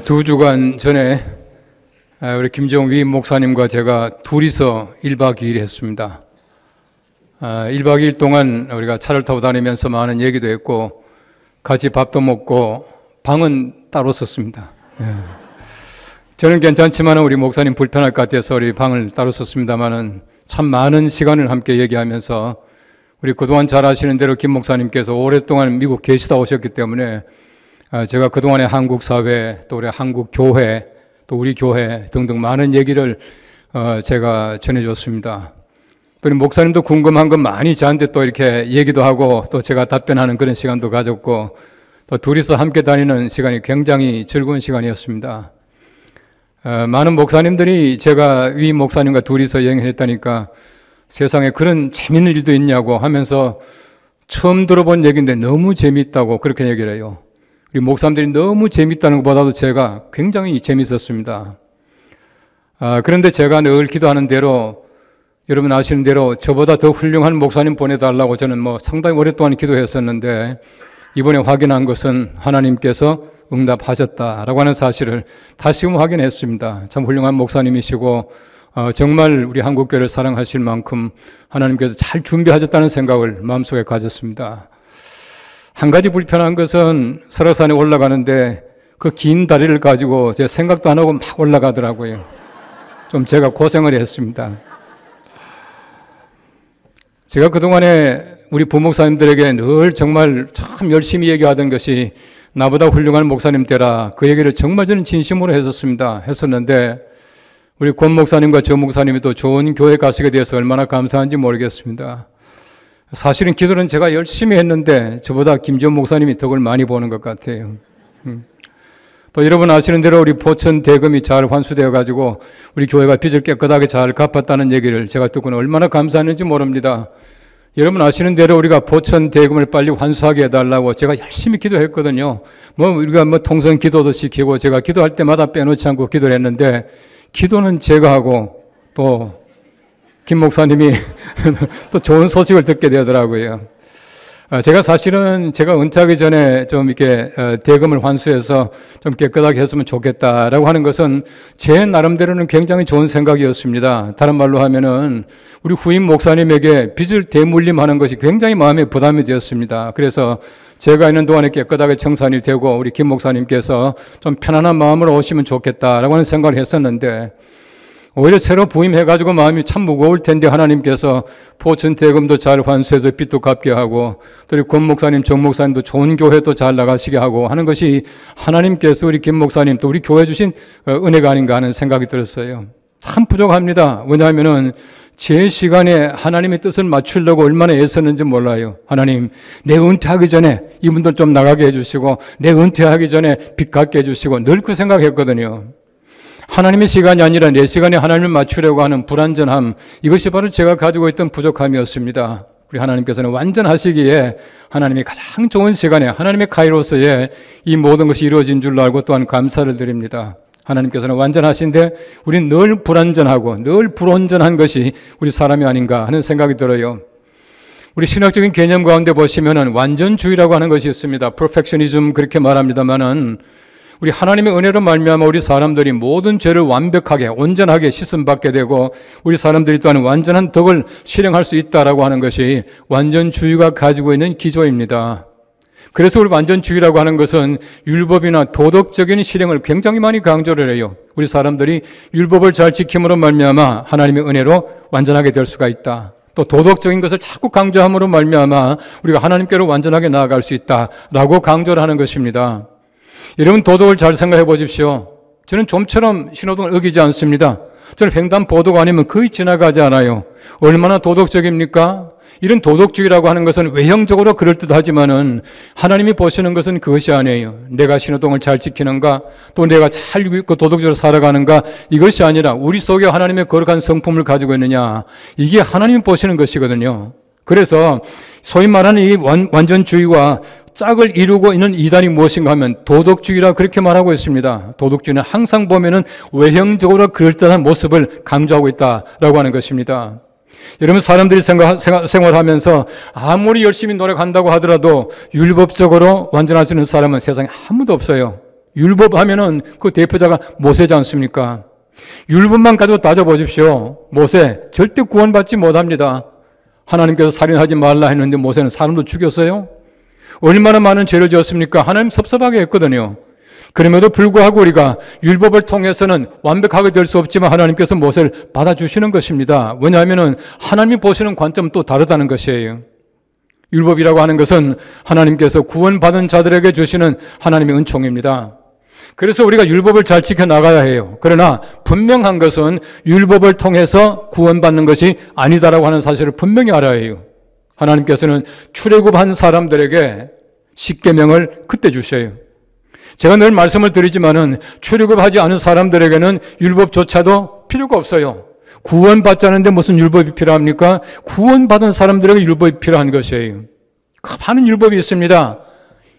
두 주간 전에 우리 김정욱 위임 목사님과 제가 둘이서 1박 2일 했습니다. 1박 2일 동안 우리가 차를 타고 다니면서 많은 얘기도 했고 같이 밥도 먹고 방은 따로 썼습니다. 저는 괜찮지만 우리 목사님 불편할 것 같아서 우리 방을 따로 썼습니다만은 참 많은 시간을 함께 얘기하면서 우리 그동안 잘 아시는 대로 김 목사님께서 오랫동안 미국 계시다 오셨기 때문에 제가 그동안의 한국 사회, 또 우리 한국 교회, 또 우리 교회 등등 많은 얘기를 제가 전해줬습니다. 또 우리 목사님도 궁금한 건 많이 저한테 또 이렇게 얘기도 하고 또 제가 답변하는 그런 시간도 가졌고 또 둘이서 함께 다니는 시간이 굉장히 즐거운 시간이었습니다. 많은 목사님들이 제가 위임 목사님과 둘이서 여행을 했다니까 세상에 그런 재밌는 일도 있냐고 하면서 처음 들어본 얘기인데 너무 재밌다고 그렇게 얘기를 해요. 우리 목사님들이 너무 재밌다는 것보다도 제가 굉장히 재밌었습니다. 그런데 제가 늘 기도하는 대로 여러분 아시는 대로 저보다 더 훌륭한 목사님 보내달라고 저는 상당히 오랫동안 기도했었는데 이번에 확인한 것은 하나님께서 응답하셨다라고 하는 사실을 다시금 확인했습니다. 참 훌륭한 목사님이시고 정말 우리 한국교회를 사랑하실 만큼 하나님께서 잘 준비하셨다는 생각을 마음속에 가졌습니다. 한 가지 불편한 것은 설악산에 올라가는데 그 긴 다리를 가지고 제 생각도 안 하고 막 올라가더라고요. 좀 제가 고생을 했습니다. 제가 그동안에 우리 부목사님들에게 늘 정말 참 열심히 얘기하던 것이 나보다 훌륭한 목사님 되라, 그 얘기를 정말 저는 진심으로 했었는데 우리 권 목사님과 저 목사님이 또 좋은 교회 가시게 되어서 얼마나 감사한지 모르겠습니다. 사실은 기도는 제가 열심히 했는데 저보다 김지원 목사님이 덕을 많이 보는 것 같아요. 또 여러분 아시는 대로 우리 포천 대금이 잘 환수되어 가지고 우리 교회가 빚을 깨끗하게 잘 갚았다는 얘기를 제가 듣고는 얼마나 감사했는지 모릅니다. 여러분 아시는 대로 우리가 포천 대금을 빨리 환수하게 해달라고 제가 열심히 기도했거든요. 우리가 통성 기도도 시키고 제가 기도할 때마다 빼놓지 않고 기도를 했는데 기도는 제가 하고 또 김 목사님이 또 좋은 소식을 듣게 되더라고요. 제가 사실은 제가 은퇴하기 전에 좀 이렇게 대금을 환수해서 좀 깨끗하게 했으면 좋겠다라고 하는 것은 제 나름대로는 굉장히 좋은 생각이었습니다. 다른 말로 하면은 우리 후임 목사님에게 빚을 대물림하는 것이 굉장히 마음에 부담이 되었습니다. 그래서 제가 있는 동안에 깨끗하게 청산이 되고 우리 김 목사님께서 좀 편안한 마음으로 오시면 좋겠다라고 하는 생각을 했었는데 오히려 새로 부임해가지고 마음이 참 무거울 텐데 하나님께서 포천 대금도 잘 환수해서 빚도 갚게 하고 또 우리 권 목사님, 정 목사님도 좋은 교회도 잘 나가시게 하고 하는 것이 하나님께서 우리 김 목사님 또 우리 교회 주신 은혜가 아닌가 하는 생각이 들었어요. 참 부족합니다. 왜냐하면은 제 시간에 하나님의 뜻을 맞추려고 얼마나 애썼는지 몰라요. 하나님, 내 은퇴하기 전에 이분들 좀 나가게 해주시고 내 은퇴하기 전에 빚 갚게 해주시고 늘 그 생각했거든요. 하나님의 시간이 아니라 내 시간에 하나님을 맞추려고 하는 불완전함, 이것이 바로 제가 가지고 있던 부족함이었습니다. 우리 하나님께서는 완전하시기에 하나님이 가장 좋은 시간에 하나님의 카이로스에 이 모든 것이 이루어진 줄로 알고 또한 감사를 드립니다. 하나님께서는 완전하신데 우리는 늘 불완전하고 늘 불온전한 것이 우리 사람이 아닌가 하는 생각이 들어요. 우리 신학적인 개념 가운데 보시면은 완전주의라고 하는 것이 있습니다. perfectionism 그렇게 말합니다만은 우리 하나님의 은혜로 말미암아 우리 사람들이 모든 죄를 완벽하게 온전하게 씻음받게 되고 우리 사람들이 또한 완전한 덕을 실행할 수 있다라고 하는 것이 완전주의가 가지고 있는 기조입니다. 그래서 우리 완전주의라고 하는 것은 율법이나 도덕적인 실행을 굉장히 많이 강조를 해요. 우리 사람들이 율법을 잘 지킴으로 말미암아 하나님의 은혜로 완전하게 될 수가 있다. 또 도덕적인 것을 자꾸 강조함으로 말미암아 우리가 하나님께로 완전하게 나아갈 수 있다라고 강조를 하는 것입니다. 여러분 도덕을 잘 생각해 보십시오. 저는 좀처럼 신호등을 어기지 않습니다. 저는 횡단보도가 아니면 거의 지나가지 않아요. 얼마나 도덕적입니까? 이런 도덕주의라고 하는 것은 외형적으로 그럴듯하지만은 하나님이 보시는 것은 그것이 아니에요. 내가 신호등을 잘 지키는가, 또 내가 잘 도덕적으로 살아가는가, 이것이 아니라 우리 속에 하나님의 거룩한 성품을 가지고 있느냐, 이게 하나님이 보시는 것이거든요. 그래서 소위 말하는 이 완전주의와 짝을 이루고 있는 이단이 무엇인가 하면 도덕주의라 그렇게 말하고 있습니다. 도덕주의는 항상 보면은 외형적으로 그럴듯한 모습을 강조하고 있다라고 하는 것입니다. 여러분 사람들이 생활하면서 아무리 열심히 노력한다고 하더라도 율법적으로 완전할 수 있는 사람은 세상에 아무도 없어요. 율법 하면은 그 대표자가 모세지 않습니까? 율법만 가지고 따져보십시오. 모세 절대 구원받지 못합니다. 하나님께서 살인하지 말라 했는데 모세는 사람도 죽였어요. 얼마나 많은 죄를 지었습니까? 하나님 섭섭하게 했거든요. 그럼에도 불구하고 우리가 율법을 통해서는 완벽하게 될 수 없지만 하나님께서 모세를 받아주시는 것입니다. 왜냐하면 하나님이 보시는 관점은 또 다르다는 것이에요. 율법이라고 하는 것은 하나님께서 구원받은 자들에게 주시는 하나님의 은총입니다. 그래서 우리가 율법을 잘 지켜나가야 해요. 그러나 분명한 것은 율법을 통해서 구원받는 것이 아니다라고 하는 사실을 분명히 알아야 해요. 하나님께서는 출애굽한 사람들에게 십계명을 그때 주셔요. 제가 늘 말씀을 드리지만은 출애굽하지 않은 사람들에게는 율법조차도 필요가 없어요. 구원받자는데 무슨 율법이 필요합니까? 구원받은 사람들에게 율법이 필요한 것이에요. 많은 율법이 있습니다.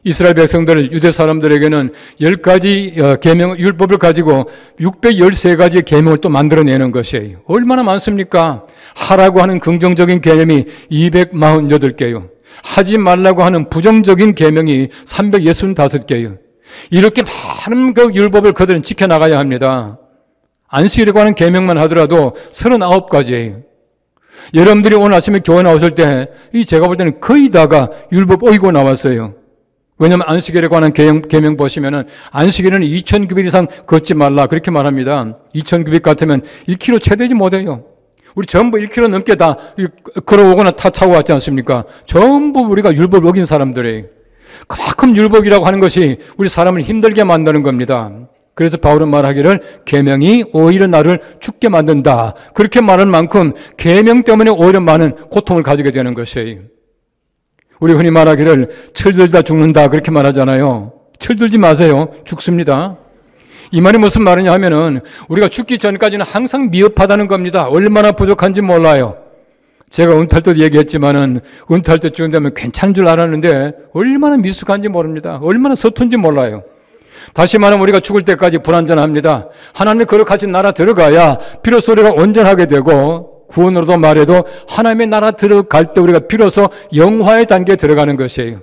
이스라엘 백성들, 유대 사람들에게는 10가지 계명, 율법을 가지고 613가지의 계명을 또 만들어내는 것이에요. 얼마나 많습니까? 하라고 하는 긍정적인 계명이 248개요. 하지 말라고 하는 부정적인 계명이 365개요. 이렇게 많은 그 율법을 그들은 지켜나가야 합니다. 안식이라고 하는 계명만 하더라도 39가지예요. 여러분들이 오늘 아침에 교회 나오실 때 제가 볼 때는 거의 다가 율법 어기고 나왔어요. 왜냐하면 안식일에 관한 계명 보시면은 안식일에는 2000규빗 이상 걷지 말라 그렇게 말합니다. 2000규빗 같으면 1km 채 되지 못해요. 우리 전부 1km 넘게 다 걸어오거나 타 차고 왔지 않습니까? 전부 우리가 율법을 어긴 사람들이에요. 그만큼 율법이라고 하는 것이 우리 사람을 힘들게 만드는 겁니다. 그래서 바울은 말하기를 계명이 오히려 나를 죽게 만든다. 그렇게 말할 만큼 계명 때문에 오히려 많은 고통을 가지게 되는 것이에요. 우리 흔히 말하기를 철들다 죽는다 그렇게 말하잖아요. 철들지 마세요. 죽습니다. 이 말이 무슨 말이냐 하면은 우리가 죽기 전까지는 항상 미흡하다는 겁니다. 얼마나 부족한지 몰라요. 제가 은퇴할 때도 얘기했지만은 은퇴할 때쯤 되면 괜찮은 줄 알았는데 얼마나 미숙한지 모릅니다. 얼마나 서툰지 몰라요. 다시 말하면 우리가 죽을 때까지 불완전합니다. 하나님의 거룩하신 나라 들어가야 비로소 우리가 온전하게 되고 구원으로도 말해도 하나님의 나라 들어갈 때 우리가 비로소 영화의 단계에 들어가는 것이에요.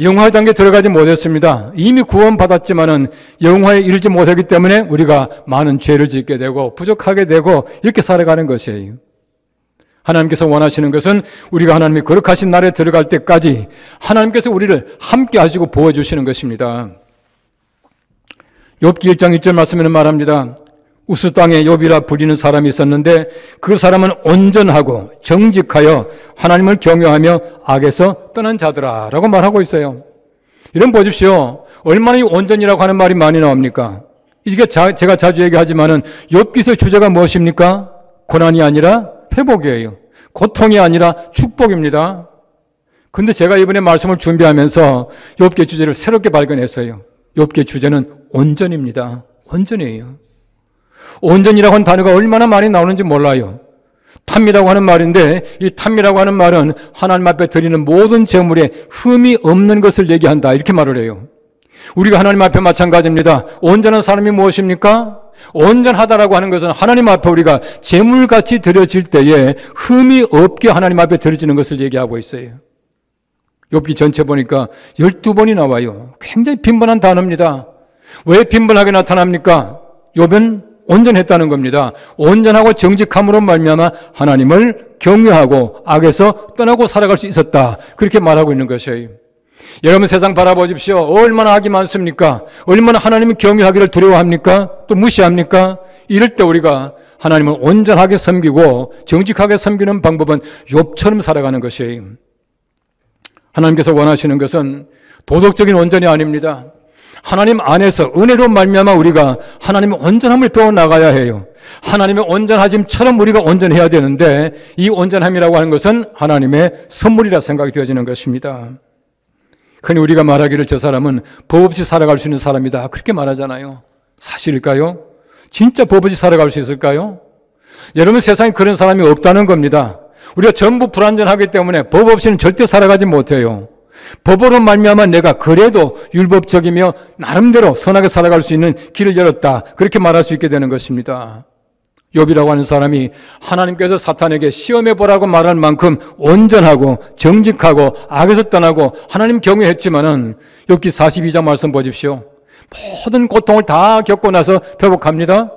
영화의 단계에 들어가지 못했습니다. 이미 구원받았지만은 영화에 이르지 못하기 때문에 우리가 많은 죄를 짓게 되고 부족하게 되고 이렇게 살아가는 것이에요. 하나님께서 원하시는 것은 우리가 하나님의 거룩하신 나라에 들어갈 때까지 하나님께서 우리를 함께 하시고 보호해주시는 것입니다. 욥기 1장 1절 말씀에는 말합니다. 우스 땅에 욥이라 불리는 사람이 있었는데 그 사람은 온전하고 정직하여 하나님을 경외하며 악에서 떠난 자들아 라고 말하고 있어요. 이런 보십시오. 얼마나 이 온전이라고 하는 말이 많이 나옵니까? 이게 제가 자주 얘기하지만은 욥기서의 주제가 무엇입니까? 고난이 아니라 회복이에요. 고통이 아니라 축복입니다. 근데 제가 이번에 말씀을 준비하면서 욥기의 주제를 새롭게 발견했어요. 욥기의 주제는 온전입니다. 온전이에요. 온전이라고 하는 단어가 얼마나 많이 나오는지 몰라요. 탐이라고 하는 말인데 이 탐이라고 하는 말은 하나님 앞에 드리는 모든 제물에 흠이 없는 것을 얘기한다 이렇게 말을 해요. 우리가 하나님 앞에 마찬가지입니다. 온전한 사람이 무엇입니까? 온전하다라고 하는 것은 하나님 앞에 우리가 제물같이 드려질 때에 흠이 없게 하나님 앞에 드려지는 것을 얘기하고 있어요. 욥기 전체 보니까 12번이 나와요. 굉장히 빈번한 단어입니다. 왜 빈번하게 나타납니까? 욥은 온전했다는 겁니다. 온전하고 정직함으로 말미암아 하나님을 경외하고 악에서 떠나고 살아갈 수 있었다. 그렇게 말하고 있는 것이에요. 여러분 세상 바라보십시오. 얼마나 악이 많습니까? 얼마나 하나님을 경외하기를 두려워합니까? 또 무시합니까? 이럴 때 우리가 하나님을 온전하게 섬기고 정직하게 섬기는 방법은 욥처럼 살아가는 것이에요. 하나님께서 원하시는 것은 도덕적인 온전이 아닙니다. 하나님 안에서 은혜로 말미암아 우리가 하나님의 온전함을 배워나가야 해요. 하나님의 온전하심처럼 우리가 온전해야 되는데 이 온전함이라고 하는 것은 하나님의 선물이라 생각이 되어지는 것입니다. 흔히 우리가 말하기를 저 사람은 법 없이 살아갈 수 있는 사람이다 그렇게 말하잖아요. 사실일까요? 진짜 법 없이 살아갈 수 있을까요? 여러분 세상에 그런 사람이 없다는 겁니다. 우리가 전부 불완전하기 때문에 법 없이는 절대 살아가지 못해요. 법으로 말미암아 내가 그래도 율법적이며 나름대로 선하게 살아갈 수 있는 길을 열었다 그렇게 말할 수 있게 되는 것입니다. 욥이라고 하는 사람이 하나님께서 사탄에게 시험해 보라고 말할 만큼 온전하고 정직하고 악에서 떠나고 하나님 경외했지만은 욥기 42장 말씀 보십시오. 모든 고통을 다 겪고 나서 회복합니다.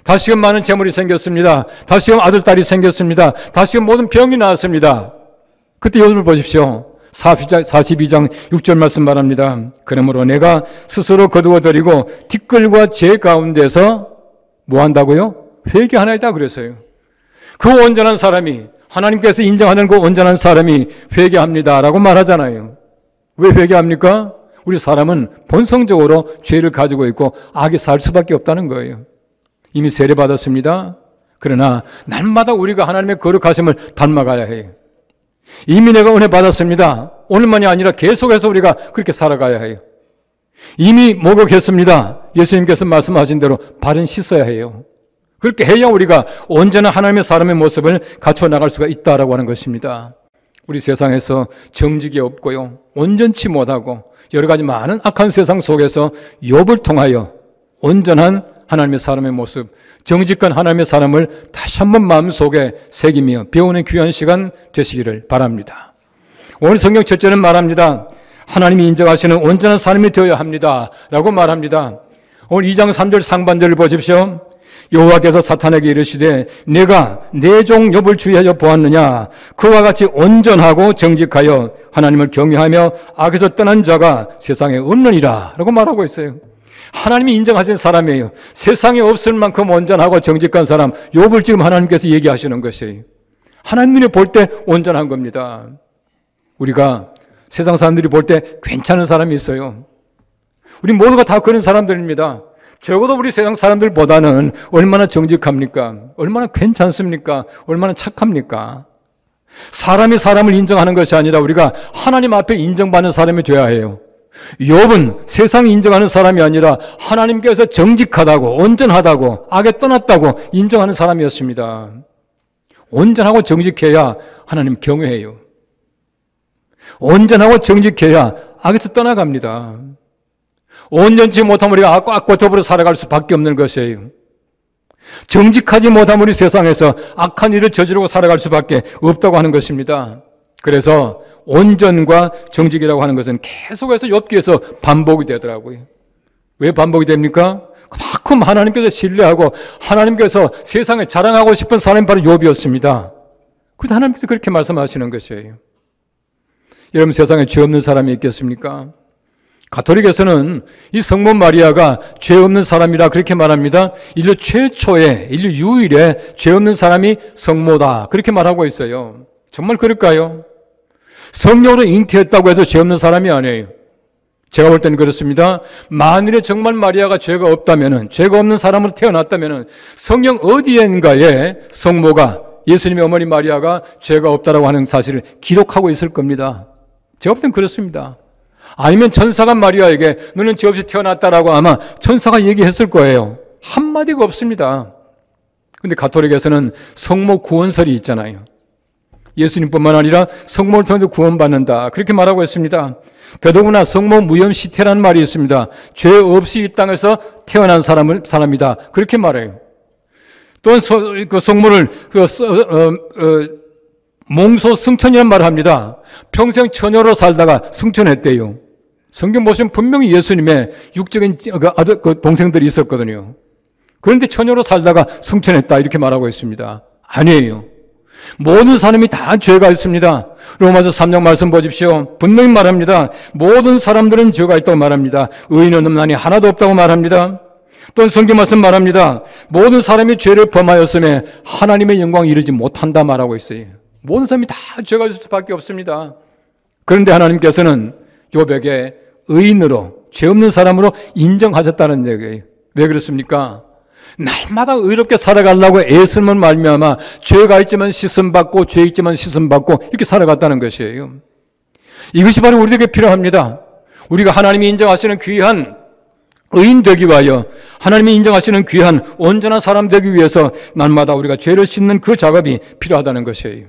다시금 많은 재물이 생겼습니다. 다시금 아들, 딸이 생겼습니다. 다시금 모든 병이 나았습니다. 그때 요셉을 보십시오. 42장 6절 말씀 말합니다. 그러므로 내가 스스로 거두어드리고 티끌과 재 가운데서 뭐 한다고요? 회개하나이다 그랬어요. 그 온전한 사람이, 하나님께서 인정하는 그 온전한 사람이 회개합니다 라고 말하잖아요. 왜 회개합니까? 우리 사람은 본성적으로 죄를 가지고 있고 악에 살 수밖에 없다는 거예요. 이미 세례받았습니다. 그러나 날마다 우리가 하나님의 거룩하심을 닮아가야 해요. 이미 내가 은혜 받았습니다. 오늘만이 아니라 계속해서 우리가 그렇게 살아가야 해요. 이미 목욕했습니다. 예수님께서 말씀하신 대로 발은 씻어야 해요. 그렇게 해야 우리가 온전한 하나님의 사람의 모습을 갖춰 나갈 수가 있다라고 하는 것입니다. 우리 세상에서 정직이 없고요, 온전치 못하고 여러 가지 많은 악한 세상 속에서 욥을 통하여 온전한 하나님의 사람의 모습, 정직한 하나님의 사람을 다시 한번 마음속에 새기며 배우는 귀한 시간 되시기를 바랍니다. 오늘 성경 첫째는 말합니다. 하나님이 인정하시는 온전한 사람이 되어야 합니다 라고 말합니다. 오늘 2장 3절 상반절을 보십시오. 여호와께서 사탄에게 이르시되 내가 내 종 욥을 주의하여 보았느냐. 그와 같이 온전하고 정직하여 하나님을 경외하며 악에서 떠난 자가 세상에 없느니라 라고 말하고 있어요. 하나님이 인정하신 사람이에요. 세상에 없을 만큼 온전하고 정직한 사람, 욥을 지금 하나님께서 얘기하시는 것이에요. 하나님 눈에 볼 때 온전한 겁니다. 우리가 세상 사람들이 볼 때 괜찮은 사람이 있어요. 우리 모두가 다 그런 사람들입니다. 적어도 우리 세상 사람들보다는 얼마나 정직합니까? 얼마나 괜찮습니까? 얼마나 착합니까? 사람이 사람을 인정하는 것이 아니라 우리가 하나님 앞에 인정받는 사람이 되어야 해요. 욥은 세상이 인정하는 사람이 아니라 하나님께서 정직하다고, 온전하다고, 악에 떠났다고 인정하는 사람이었습니다. 온전하고 정직해야 하나님 경외해요. 온전하고 정직해야 악에서 떠나갑니다. 온전치 못하면 우리가 악과 더불어 살아갈 수밖에 없는 것이에요. 정직하지 못하면 우리 세상에서 악한 일을 저지르고 살아갈 수밖에 없다고 하는 것입니다. 그래서 온전과 정직이라고 하는 것은 계속해서 욥기에서 반복이 되더라고요. 왜 반복이 됩니까? 그만큼 하나님께서 신뢰하고 하나님께서 세상에 자랑하고 싶은 사람이 바로 욥이었습니다. 그래서 하나님께서 그렇게 말씀하시는 것이에요. 여러분, 세상에 죄 없는 사람이 있겠습니까? 가톨릭에서는 이 성모 마리아가 죄 없는 사람이라 그렇게 말합니다. 인류 최초의, 인류 유일의 죄 없는 사람이 성모다 그렇게 말하고 있어요. 정말 그럴까요? 성령으로 잉태했다고 해서 죄 없는 사람이 아니에요. 제가 볼 때는 그렇습니다. 만일에 정말 마리아가 죄가 없다면은, 죄가 없는 사람으로 태어났다면은 성령 어디엔가에 성모가, 예수님의 어머니 마리아가 죄가 없다라고 하는 사실을 기록하고 있을 겁니다. 제가 볼 땐 그렇습니다. 아니면 천사가 마리아에게 너는 죄 없이 태어났다라고 아마 천사가 얘기했을 거예요. 한마디가 없습니다. 그런데 가톨릭에서는 성모 구원설이 있잖아요. 예수님뿐만 아니라 성모를 통해서 구원받는다 그렇게 말하고 있습니다. 더더구나 성모 무염시태라는 말이 있습니다. 죄 없이 이 땅에서 태어난 사람이다 그렇게 말해요. 또한 그 성모를 몽소 승천이라는 말을 합니다. 평생 처녀로 살다가 승천했대요. 성경 보시면 분명히 예수님의 육적인 아들, 동생들이 있었거든요. 그런데 처녀로 살다가 승천했다 이렇게 말하고 있습니다. 아니에요. 모든 사람이 다 죄가 있습니다. 로마서 3장 말씀 보십시오. 분명히 말합니다. 모든 사람들은 죄가 있다고 말합니다. 의인은 없나니 하나도 없다고 말합니다. 또한 성경 말씀 말합니다. 모든 사람이 죄를 범하였음에 하나님의 영광에 이르지 못한다 말하고 있어요. 모든 사람이 다 죄가 있을 수밖에 없습니다. 그런데 하나님께서는 욥에게 의인으로, 죄 없는 사람으로 인정하셨다는 얘기예요. 왜 그렇습니까? 날마다 의롭게 살아가려고 애쓰면 말미암아 죄가 있지만 씻음받고 죄 있지만 씻음받고 이렇게 살아갔다는 것이에요. 이것이 바로 우리에게 필요합니다. 우리가 하나님이 인정하시는 귀한 의인 되기 위하여, 하나님이 인정하시는 귀한 온전한 사람 되기 위해서 날마다 우리가 죄를 씻는 그 작업이 필요하다는 것이에요.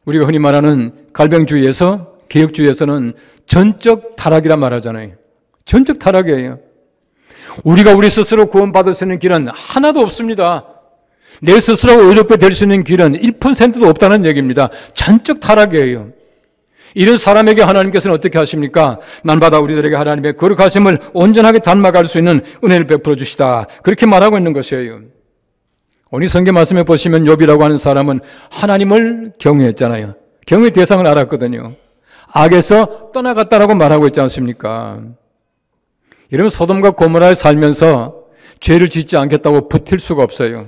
우리가 흔히 말하는 갈병주의에서, 개혁주의에서는 전적 타락이라 말하잖아요. 전적 타락이에요. 우리가 우리 스스로 구원받을 수 있는 길은 하나도 없습니다. 내 스스로 의롭게 될 수 있는 길은 1%도 없다는 얘기입니다. 전적 타락이에요. 이런 사람에게 하나님께서는 어떻게 하십니까? 날마다 우리들에게 하나님의 거룩하심을 온전하게 닮아갈 수 있는 은혜를 베풀어 주시다. 그렇게 말하고 있는 것이에요. 오늘 성경 말씀에 보시면 욥이라고 하는 사람은 하나님을 경외했잖아요. 경외 대상을 알았거든요. 악에서 떠나갔다라고 말하고 있지 않습니까? 이러면 소돔과 고모라에 살면서 죄를 짓지 않겠다고 버틸 수가 없어요.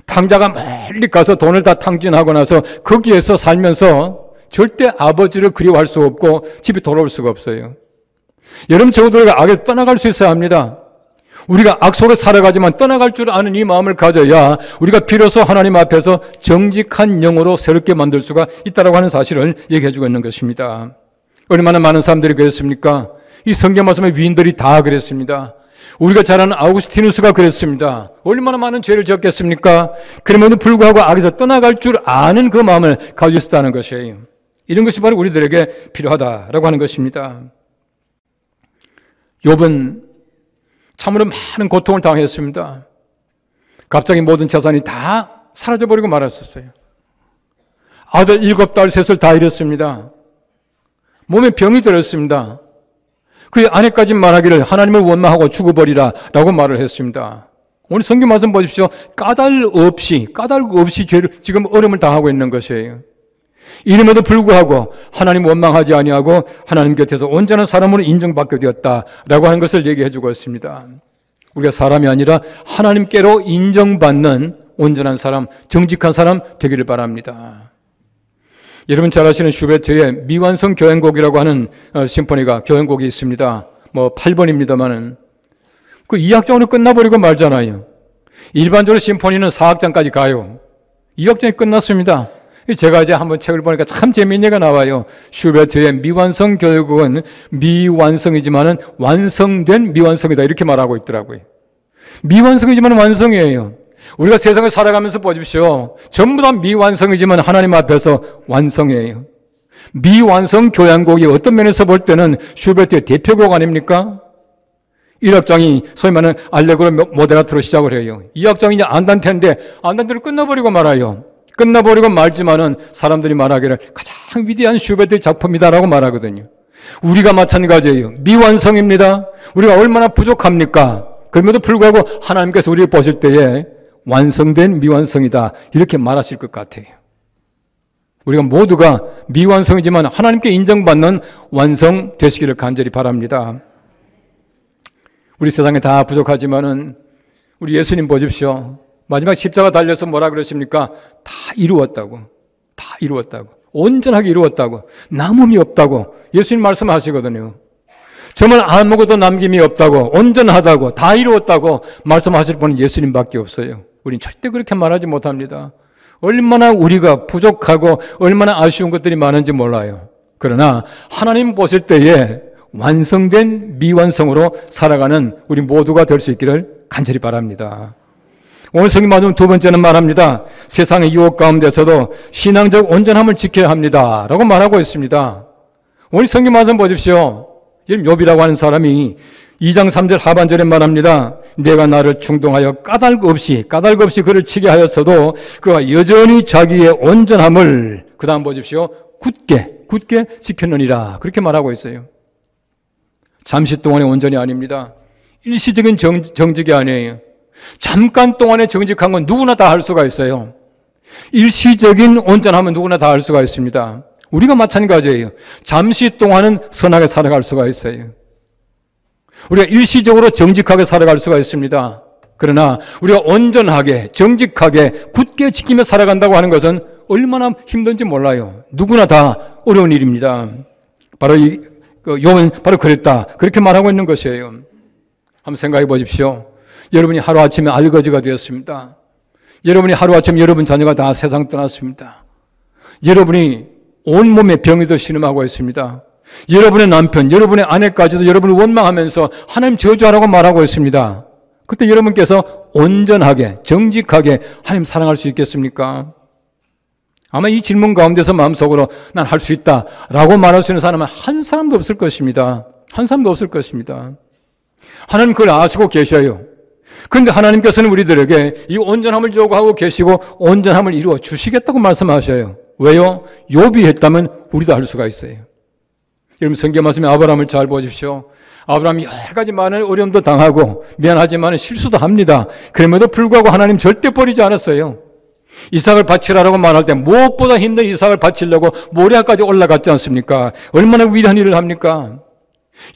탕자가 멀리 가서 돈을 다 탕진하고 나서 거기에서 살면서 절대 아버지를 그리워할 수 없고 집에 돌아올 수가 없어요. 여러분, 저우들에게 악에 떠나갈 수 있어야 합니다. 우리가 악 속에 살아가지만 떠나갈 줄 아는 이 마음을 가져야 우리가 비로소 하나님 앞에서 정직한 영으로 새롭게 만들 수가 있다고 하는 사실을 얘기해 주고 있는 것입니다. 얼마나 많은 사람들이 그랬습니까? 이 성경 말씀의 위인들이 다 그랬습니다. 우리가 잘 아는 아우구스티누스가 그랬습니다. 얼마나 많은 죄를 지었겠습니까? 그럼에도 불구하고 악에서 떠나갈 줄 아는 그 마음을 가지고 있었다는 것이에요. 이런 것이 바로 우리들에게 필요하다라고 하는 것입니다. 욥은 참으로 많은 고통을 당했습니다. 갑자기 모든 재산이 다 사라져버리고 말았었어요. 아들 7달 셋을 다 잃었습니다. 몸에 병이 들었습니다. 그의 아내까지 말하기를 하나님을 원망하고 죽어버리라 라고 말을 했습니다. 오늘 성경 말씀 보십시오. 까닭 없이 죄를 지금 어려움을 당하고 있는 것이에요. 이름에도 불구하고 하나님 원망하지 아니하고 하나님 곁에서 온전한 사람으로 인정받게 되었다라고 하는 것을 얘기해 주고 있습니다. 우리가 사람이 아니라 하나님께로 인정받는 온전한 사람, 정직한 사람 되기를 바랍니다. 여러분 잘 아시는 슈베트의 미완성 교향곡이라고 하는 심포니가 교향곡이 있습니다. 8번입니다만은 그 2악장으로 끝나버리고 말잖아요. 일반적으로 심포니는 4악장까지 가요. 2악장이 끝났습니다. 제가 이제 한번 책을 보니까 참 재미있는 얘기가 나와요. 슈베트의 미완성 교향곡은 미완성이지만은 완성된 미완성이다 이렇게 말하고 있더라고요. 미완성이지만 완성이에요. 우리가 세상을 살아가면서 보십시오. 전부 다 미완성이지만 하나님 앞에서 완성이에요. 미완성 교향곡이 어떤 면에서 볼 때는 슈베트의 대표곡 아닙니까? 1악장이 소위 말하는 알레그로 모데라트로 시작을 해요. 2악장이 이제 안단테인데 안단테를 끝나버리고 말아요. 끝나버리고 말지만은 사람들이 말하기를 가장 위대한 슈베트의 작품이다라고 말하거든요. 우리가 마찬가지예요. 미완성입니다. 우리가 얼마나 부족합니까? 그럼에도 불구하고 하나님께서 우리를 보실 때에 완성된 미완성이다 이렇게 말하실 것 같아요. 우리가 모두가 미완성이지만 하나님께 인정받는 완성 되시기를 간절히 바랍니다. 우리 세상에 다 부족하지만은 우리 예수님 보십시오. 마지막 십자가 달려서 뭐라 그러십니까? 다 이루었다고. 다 이루었다고. 온전하게 이루었다고. 남음이 없다고 예수님 말씀하시거든요. 정말 아무것도 남김이 없다고, 온전하다고, 다 이루었다고 말씀하실 분은 예수님밖에 없어요. 우린 절대 그렇게 말하지 못합니다. 얼마나 우리가 부족하고 얼마나 아쉬운 것들이 많은지 몰라요. 그러나 하나님 보실 때에 완성된 미완성으로 살아가는 우리 모두가 될 수 있기를 간절히 바랍니다. 오늘 성경 말씀 두 번째는 말합니다. 세상의 유혹 가운데서도 신앙적 온전함을 지켜야 합니다 라고 말하고 있습니다. 오늘 성경 말씀 보십시오. 욥이라고 하는 사람이 2장 3절 하반절에 말합니다. 내가 나를 충동하여 까닭 없이 그를 치게 하였어도 그가 여전히 자기의 온전함을 그 다음 보십시오. 굳게 지켰느니라 그렇게 말하고 있어요. 잠시 동안의 온전이 아닙니다. 일시적인 정직이 아니에요. 잠깐 동안의 정직한 건 누구나 다 할 수가 있어요. 일시적인 온전함은 누구나 다 할 수가 있습니다. 우리가 마찬가지예요. 잠시 동안은 선하게 살아갈 수가 있어요. 우리가 일시적으로 정직하게 살아갈 수가 있습니다. 그러나 우리가 온전하게 정직하게 굳게 지키며 살아간다고 하는 것은 얼마나 힘든지 몰라요. 누구나 다 어려운 일입니다. 바로 욥은 바로 그랬다 그렇게 말하고 있는 것이에요. 한번 생각해 보십시오. 여러분이 하루아침에 알거지가 되었습니다. 여러분이 하루아침에 여러분 자녀가 다 세상 떠났습니다. 여러분이 온몸에 병이 더 신음하고 있습니다. 여러분의 남편, 여러분의 아내까지도 여러분을 원망하면서 하나님 저주하라고 말하고 있습니다. 그때 여러분께서 온전하게 정직하게 하나님 사랑할 수 있겠습니까? 아마 이 질문 가운데서 마음속으로 난 할 수 있다 라고 말할 수 있는 사람은 한 사람도 없을 것입니다. 한 사람도 없을 것입니다. 하나님 그걸 아시고 계셔요. 그런데 하나님께서는 우리들에게 이 온전함을 요구하고 계시고 온전함을 이루어 주시겠다고 말씀하셔요. 왜요? 욥이 했다면 우리도 할 수가 있어요. 여러분 성경 말씀에 아브라함을 잘 보십시오. 아브라함이 여러 가지 많은 어려움도 당하고 미안하지만 실수도 합니다. 그럼에도 불구하고 하나님 절대 버리지 않았어요. 이삭을 바치라라고 말할 때 무엇보다 힘든 이삭을 바치려고 모리아까지 올라갔지 않습니까? 얼마나 위대한 일을 합니까?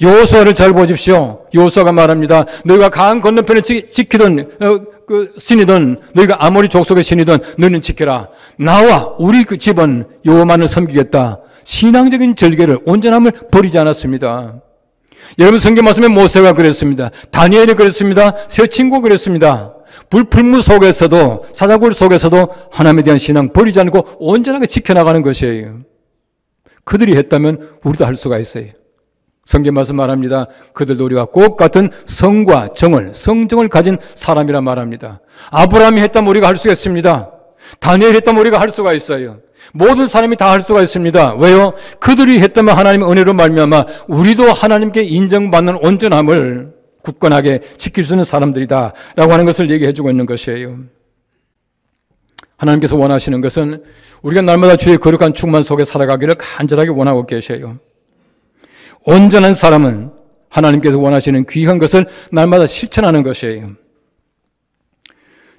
여호수아를 잘 보십시오. 여호수아가 말합니다. 너희가 강 건너편을 지키던 그 신이든 너희가 아모리 족속의 신이든 너희는 지켜라. 나와 우리 그 집은 여호와만을 섬기겠다. 신앙적인 절개를 온전함을 버리지 않았습니다. 여러분 성경 말씀에 모세가 그랬습니다. 다니엘이 그랬습니다. 세 친구가 그랬습니다. 불풀무 속에서도 사자굴 속에서도 하나님에 대한 신앙 버리지 않고 온전하게 지켜나가는 것이에요. 그들이 했다면 우리도 할 수가 있어요. 성경 말씀 말합니다. 그들도 우리와 꼭 같은 성과 정을, 성정을 가진 사람이라 말합니다. 아브라함이 했다면 우리가 할 수가 있습니다. 다니엘이 했다면 우리가 할 수가 있어요. 모든 사람이 다 할 수가 있습니다. 왜요? 그들이 했다면 하나님의 은혜로 말미암아 우리도 하나님께 인정받는 온전함을 굳건하게 지킬 수 있는 사람들이다 라고 하는 것을 얘기해 주고 있는 것이에요. 하나님께서 원하시는 것은 우리가 날마다 주의 거룩한 충만 속에 살아가기를 간절하게 원하고 계셔요. 온전한 사람은 하나님께서 원하시는 귀한 것을 날마다 실천하는 것이에요.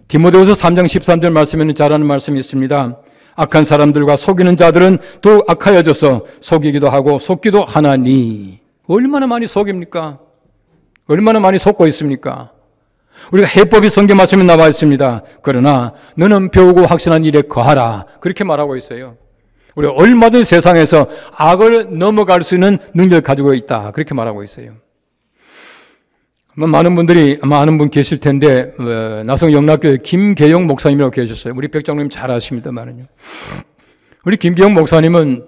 디모데후서 3장 13절 말씀에는 잘하는 말씀이 있습니다. 악한 사람들과 속이는 자들은 더 악하여져서 속이기도 하고 속기도 하나니. 얼마나 많이 속입니까? 얼마나 많이 속고 있습니까? 우리가 해법이 성경 말씀에 나와 있습니다. 그러나 너는 배우고 확신한 일에 거하라. 그렇게 말하고 있어요. 우리가 얼마든 세상에서 악을 넘어갈 수 있는 능력을 가지고 있다. 그렇게 말하고 있어요. 많은 분들이 아마 아는 분 계실 텐데 나성 영락교회 김계영 목사님이라고 계셨어요. 우리 백장로님 잘 아십니다만은요. 우리 김계영 목사님은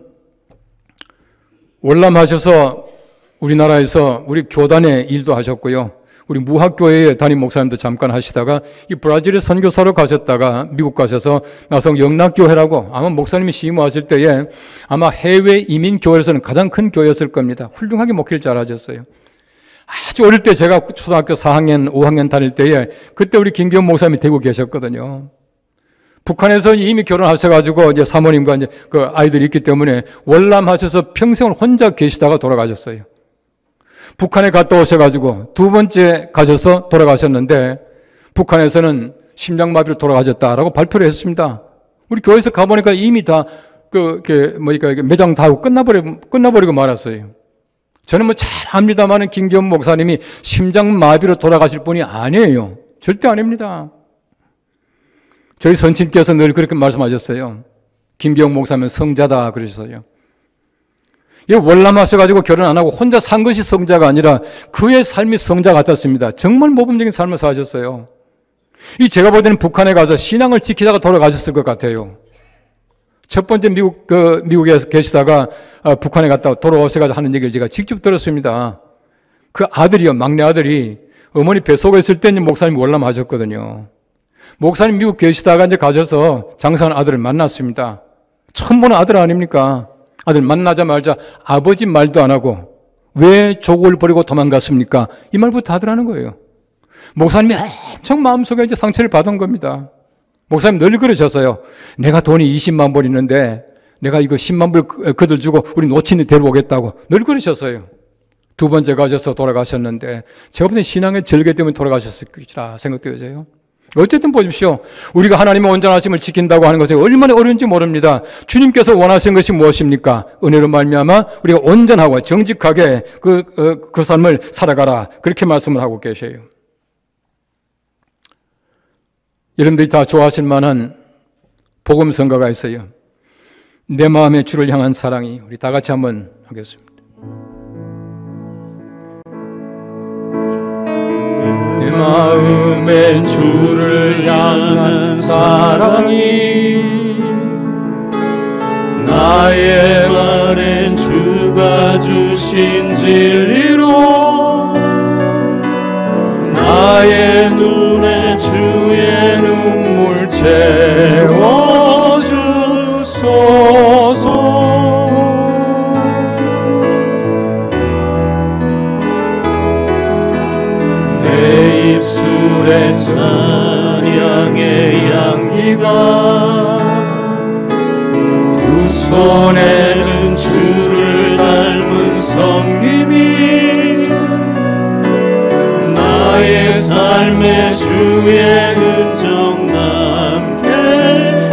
월남하셔서 우리나라에서 우리 교단의 일도 하셨고요. 우리 무학교회 담임 목사님도 잠깐 하시다가 이 브라질에 선교사로 가셨다가 미국 가셔서 나성 영락교회라고 아마 목사님이 시무하실 때에 아마 해외 이민 교회에서는 가장 큰 교회였을 겁니다. 훌륭하게 목회를 잘하셨어요. 아주 어릴 때 제가 초등학교 4학년, 5학년 다닐 때에 그때 우리 김기현 목사님이 되고 계셨거든요. 북한에서 이미 결혼하셔가지고 이제 사모님과 이제 그 아이들이 있기 때문에 월남하셔서 평생을 혼자 계시다가 돌아가셨어요. 북한에 갔다 오셔가지고 두 번째 가셔서 돌아가셨는데 북한에서는 심장마비로 돌아가셨다라고 발표를 했습니다. 우리 교회에서 가보니까 이미 다 매장 다 하고 끝나버리고 말았어요. 저는 뭐 잘 압니다만은 김기현 목사님이 심장마비로 돌아가실 분이 아니에요. 절대 아닙니다. 저희 선친께서 늘 그렇게 말씀하셨어요. 김기현 목사님은 성자다 그러셨어요. 이 월남하셔가지고 결혼 안 하고 혼자 산 것이 성자가 아니라 그의 삶이 성자 같았습니다. 정말 모범적인 삶을 사셨어요. 이 제가 볼 때는 북한에 가서 신앙을 지키다가 돌아가셨을 것 같아요. 첫 번째 미국에 계시다가 북한에 갔다 돌아오셔가지고 하는 얘기를 제가 직접 들었습니다. 그 아들이요, 막내 아들이 어머니 뱃속에 있을 때 목사님 월남하셨거든요. 목사님 미국 계시다가 이제 가셔서 장사하는 아들을 만났습니다. 처음 보는 아들 아닙니까? 아들 만나자마자 아버지 말도 안 하고 왜 조국을 버리고 도망갔습니까? 이 말부터 아들 하는 거예요. 목사님이 엄청 마음속에 이제 상처를 받은 겁니다. 목사님 늘 그러셨어요. 내가 돈이 20만 불 있는데 내가 이거 10만 불 그들 주고 우리 노친이 데려오겠다고 늘 그러셨어요. 두 번째 가셔서 돌아가셨는데 제가 볼 때 신앙의 절개 때문에 돌아가셨을 것이라 생각되어져요. 어쨌든 보십시오. 우리가 하나님의 온전하심을 지킨다고 하는 것이 얼마나 어려운지 모릅니다. 주님께서 원하시는 것이 무엇입니까? 은혜로 말미암아 우리가 온전하고 정직하게 그 삶을 살아가라. 그렇게 말씀을 하고 계셔요. 여러분들이 다 좋아하실 만한 복음 성가가 있어요. 내 마음의 주를 향한 사랑이. 우리 다 같이 한번 하겠습니다. 내 마음의 주를 향한 사랑이 나의 안엔 주가 주신 진리로 나의 눈에 주의 눈물 채워주소서. 내 입술에 찬양의 향기가 손에는 주를 닮은 섬김이 나의 삶에 주의 흔적 남게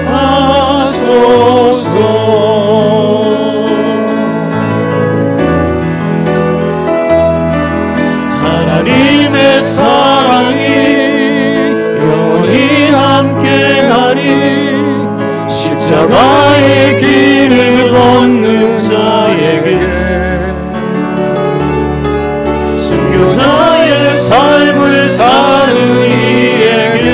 하소서. 하나님의 사랑이 영원히 함께하리. 십자가의 길을 걷는 자에게 순교자의 삶을 사는 이에게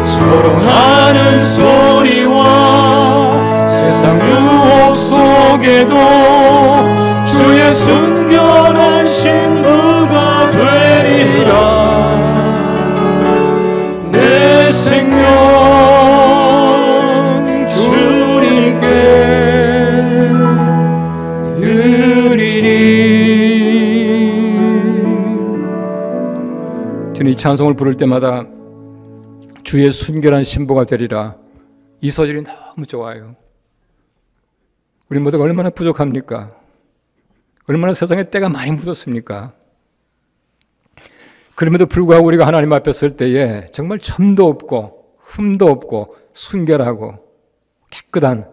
조롱하는 소리와 세상 유혹 속에도 주의 순결한 신부가 되리라. 내 생명 주님께 드리리. 저는 이 찬송을 부를 때마다 주의 순결한 신부가 되리라, 이 소절이 너무 좋아요. 우리 모두가 얼마나 부족합니까? 얼마나 세상에 때가 많이 묻었습니까? 그럼에도 불구하고 우리가 하나님 앞에 설 때에 정말 점도 없고 흠도 없고 순결하고 깨끗한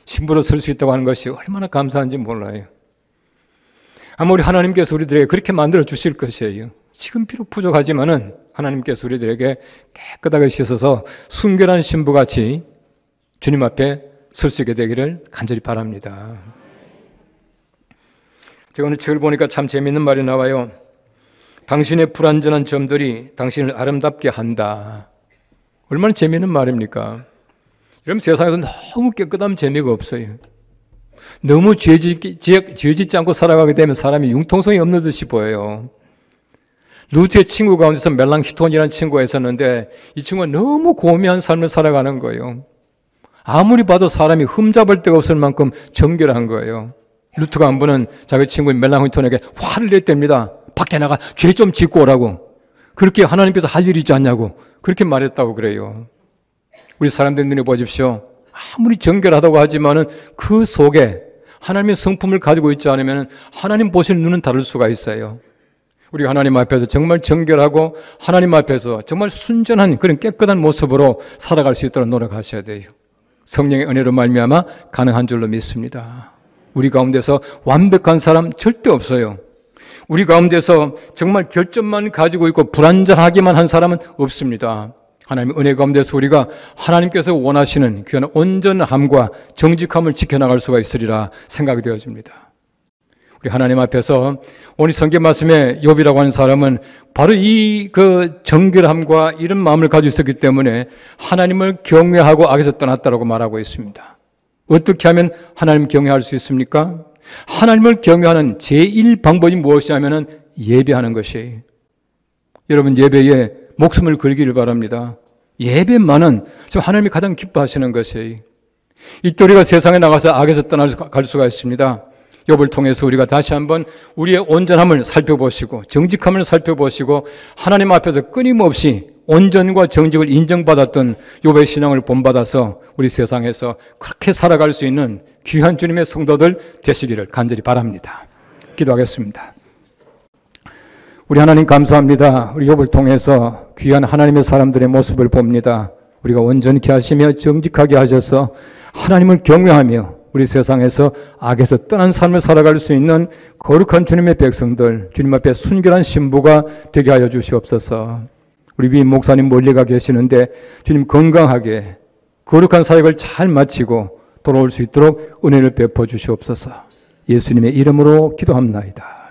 신부로 설 수 있다고 하는 것이 얼마나 감사한지 몰라요. 아마 우리 하나님께서 우리들에게 그렇게 만들어 주실 것이에요. 지금 비록 부족하지만은 하나님께서 우리들에게 깨끗하게 씻어서 순결한 신부같이 주님 앞에 설 수 있게 되기를 간절히 바랍니다. 제가 오늘 책을 보니까 참 재미있는 말이 나와요. 당신의 불완전한 점들이 당신을 아름답게 한다. 얼마나 재미있는 말입니까? 이러면 세상에서 너무 깨끗하면 재미가 없어요. 너무 죄 짓지 않고 살아가게 되면 사람이 융통성이 없는 듯이 보여요. 루트의 친구 가운데서 멜랑히톤이라는 친구가 있었는데 이 친구가 너무 고미한 삶을 살아가는 거예요. 아무리 봐도 사람이 흠잡을 데가 없을 만큼 정결한 거예요. 루트가 한 번은 자기 친구인 멜랑히톤에게 화를 냈답니다. 밖에 나가 죄 좀 짓고 오라고. 그렇게 하나님께서 할 일이 있지 않냐고 그렇게 말했다고 그래요. 우리 사람들 눈에 보십시오. 아무리 정결하다고 하지만은 그 속에 하나님의 성품을 가지고 있지 않으면 하나님 보실 눈은 다를 수가 있어요. 우리가 하나님 앞에서 정말 정결하고 하나님 앞에서 정말 순전한 그런 깨끗한 모습으로 살아갈 수 있도록 노력하셔야 돼요. 성령의 은혜로 말미암아 가능한 줄로 믿습니다. 우리 가운데서 완벽한 사람 절대 없어요. 우리 가운데서 정말 결점만 가지고 있고 불완전하기만 한 사람은 없습니다. 하나님의 은혜 가운데서 우리가 하나님께서 원하시는 귀한 온전함과 정직함을 지켜나갈 수가 있으리라 생각이 되어집니다. 우리 하나님 앞에서 오늘 성경 말씀에 욥이라고 하는 사람은 바로 이 정결함과 이런 마음을 가지고 있었기 때문에 하나님을 경외하고 악에서 떠났다고 말하고 있습니다. 어떻게 하면 하나님 경외할 수 있습니까? 하나님을 경외하는 제1방법이 무엇이냐면 예배하는 것이에요. 여러분 예배에 목숨을 걸기를 바랍니다. 예배만은 지금 하나님이 가장 기뻐하시는 것이에요. 이때 우리가 세상에 나가서 악에서 떠나갈 수가 있습니다. 욥을 통해서 우리가 다시 한번 우리의 온전함을 살펴보시고 정직함을 살펴보시고 하나님 앞에서 끊임없이 온전과 정직을 인정받았던 욥의 신앙을 본받아서 우리 세상에서 그렇게 살아갈 수 있는 귀한 주님의 성도들 되시기를 간절히 바랍니다. 기도하겠습니다. 우리 하나님 감사합니다. 우리 욥을 통해서 귀한 하나님의 사람들의 모습을 봅니다. 우리가 온전케 하시며 정직하게 하셔서 하나님을 경외하며 우리 세상에서 악에서 떠난 삶을 살아갈 수 있는 거룩한 주님의 백성들, 주님 앞에 순결한 신부가 되게 하여 주시옵소서. 우리 위임 목사님 멀리가 계시는데 주님 건강하게 거룩한 사역을 잘 마치고 돌아올 수 있도록 은혜를 베풀어 주시옵소서. 예수님의 이름으로 기도합나이다.